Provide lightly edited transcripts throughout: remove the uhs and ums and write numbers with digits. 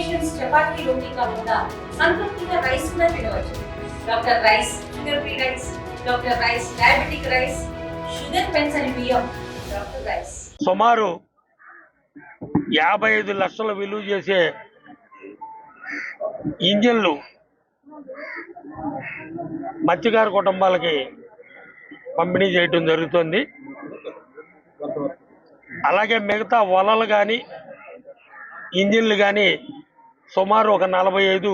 Combinations chapati రోటీ కాకుండా సంతృప్తిగా rice కూడా తినవచ్చు. Doctor rice, sugar free rice, doctor rice, diabetic rice, sugar పెన్సని బియ్యం, డాక్టర్ రైస్. సుమారు 55 లక్షల విలువ చేసే ఇంజిన్లు మత్స్యకార కుటుంబాలకి పంపిణీ చేయటం జరుగుతుంది. అలాగే మిగతా వలలు కానీ ఇంజిన్లు కానీ సుమారు ఒక 45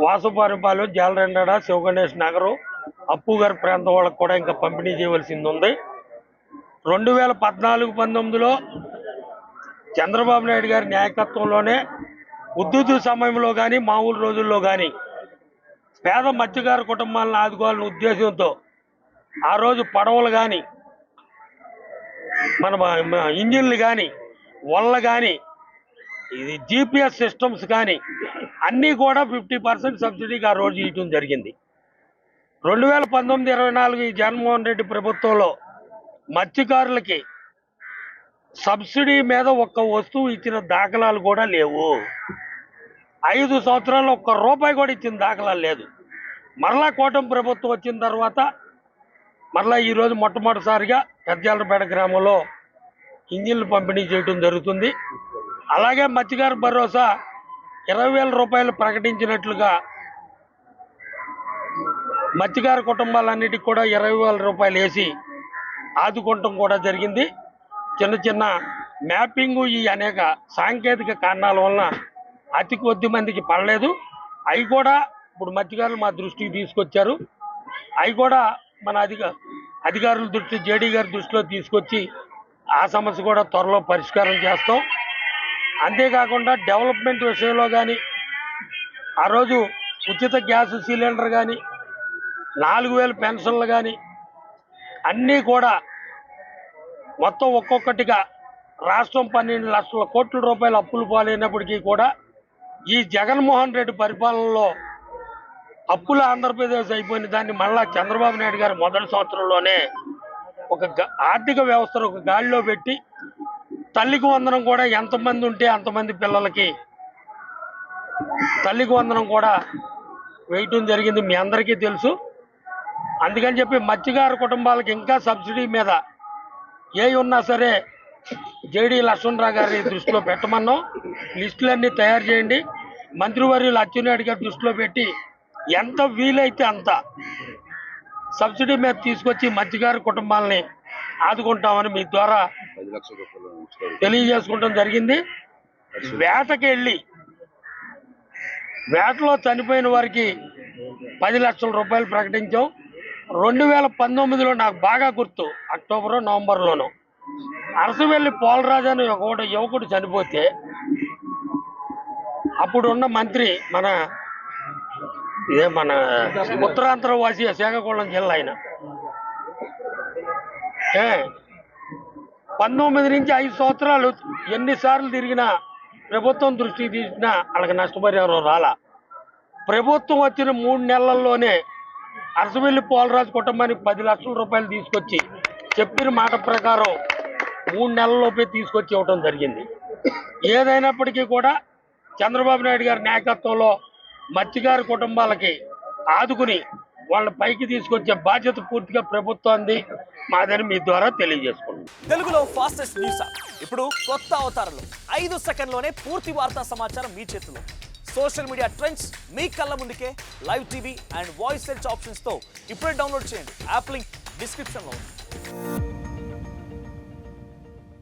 వాసుపారిపాలెం, జాలరెండాడ, శివగణేష్ నగరం, అప్పుగారి ప్రాంతం వాళ్ళకు కూడా ఇంకా పంపిణీ చేయవలసింది ఉంది. 2014-19లో చంద్రబాబు నాయుడు గారి నాయకత్వంలోనే ఉద్దుతు సమయంలో కానీ మామూలు రోజుల్లో కానీ పేద మత్స్యకార కుటుంబాలను ఆదుకోవాలనే ఉద్దేశంతో ఆ రోజు పడవలు కానీ మన ఇంజిన్లు కానీ వలలు కానీ ఇది GPS సిస్టమ్స్ కానీ అన్నీ కూడా 50% సబ్సిడీకి ఆ రోజు ఇవ్వడం జరిగింది. 2019-24 ఈ జగన్మోహన్ రెడ్డి ప్రభుత్వంలో మత్స్యకారులకి సబ్సిడీ మీద ఒక్క వస్తువు ఇచ్చిన దాఖలాలు కూడా లేవు. 5 సంవత్సరాల్లో ఒక్క రూపాయి కూడా ఇచ్చిన దాఖలాలు లేదు. మరలా కూటమి ప్రభుత్వం వచ్చిన తర్వాత మరలా ఈరోజు మొట్టమొదటిసారిగా పెద్దాలపేట గ్రామంలో ఇంజిన్లు పంపిణీ చేయడం జరుగుతుంది. అలాగే మత్స్యకార భరోసా 20,000 రూపాయలు ప్రకటించినట్లుగా మత్స్యకార కుటుంబాలన్నిటికీ కూడా 20,000 రూపాయలు వేసి ఆదుకోవటం కూడా జరిగింది. చిన్న చిన్న మ్యాపింగు ఈ అనేక సాంకేతిక కారణాల వలన అతి కొద్ది మందికి పడలేదు. అవి కూడా ఇప్పుడు మత్స్యకారులు మా దృష్టికి తీసుకొచ్చారు. అవి కూడా మన అధికారుల దృష్టి, జేడీ గారి దృష్టిలో తీసుకొచ్చి ఆ సమస్య కూడా త్వరలో పరిష్కారం చేస్తాం. అంతేకాకుండా డెవలప్మెంట్ విషయంలో కానీ ఆ రోజు ఉచిత గ్యాస్ సిలిండర్ కానీ 4,000 పెన్షన్లు కానీ అన్నీ కూడా మొత్తం ఒక్కొక్కటిగా రాష్ట్రం 12 లక్షల కోట్ల రూపాయల అప్పులు పాలైనప్పటికీ కూడా ఈ జగన్మోహన్ రెడ్డి పరిపాలనలో అప్పుల ఆంధ్రప్రదేశ్ అయిపోయిన దాన్ని మళ్ళా చంద్రబాబు నాయుడు గారు మొదటి సంవత్సరంలోనే ఒక ఆర్థిక వ్యవస్థను ఒక గాడిలో పెట్టి తల్లికి వందనం కూడా ఎంతమంది ఉంటే అంతమంది పిల్లలకి తల్లికి వందనం కూడా వేయటం జరిగింది, మీ అందరికీ తెలుసు. అందుకని చెప్పి మత్స్యకార కుటుంబాలకు ఇంకా సబ్సిడీ మీద ఏ ఉన్నా సరే జేడీ లక్ష్మణరావు గారి దృష్టిలో పెట్టమన్నాం. లిస్టులన్నీ తయారు చేయండి. మంత్రివర్యులు అచ్చెన్నాయుడు గారి దృష్టిలో పెట్టి ఎంత వీలైతే అంత సబ్సిడీ మీద తీసుకొచ్చి మత్స్యకార కుటుంబాలని ఆదుకుంటామని మీ ద్వారా తెలియజేసుకోవడం జరిగింది. వేటకి వెళ్ళి వేటలో చనిపోయిన వారికి 10 లక్షల రూపాయలు ప్రకటించాం. 2019లో నాకు బాగా గుర్తు, అక్టోబర్ నవంబర్లోనూ అరసవెల్లి పోలరాజు అని ఒక యువకుడు చనిపోతే అప్పుడున్న మంత్రి మన ఉత్తరాంధ్ర వాసి శ్రీకాకుళం జిల్లా ఆయన 19 నుంచి 5 సంవత్సరాలు ఎన్నిసార్లు తిరిగినా ప్రభుత్వం దృష్టికి తీసినా వాళ్ళకి నష్టపరిహారం రాలా. ప్రభుత్వం వచ్చిన 3 నెలల్లోనే అరసవెల్లి పోలరాజు కుటుంబానికి 10 లక్షల రూపాయలు తీసుకొచ్చి చెప్పిన మాట ప్రకారం 3 నెలల్లోపే తీసుకొచ్చి ఇవ్వటం జరిగింది. ఏదైనప్పటికీ కూడా చంద్రబాబు నాయుడు గారి నాయకత్వంలో మత్స్యకార కుటుంబాలకి ఆదుకుని వాళ్ళ పైకి తీసుకొచ్చే బాధ్యత పూర్తిగా ప్రభుత్వాన్ని మాదని మీ ద్వారా తెలియజేసుకుంటున్నాం. తెలుగులో ఫాస్టెస్ట్ న్యూస్ ఇప్పుడు కొత్త అవతారంలో 5 సెకండ్లోనే పూర్తి వార్తా సమాచారం మీ చేతిలో. సోషల్ మీడియా ట్రెండ్స్ మీ కళ్ళ ముందుకే live TV and voice search options తో ఇప్పుడే డౌన్లోడ్ చేయండి. యాప్ లింక్ డిస్క్రిప్షన్లో ఉంది.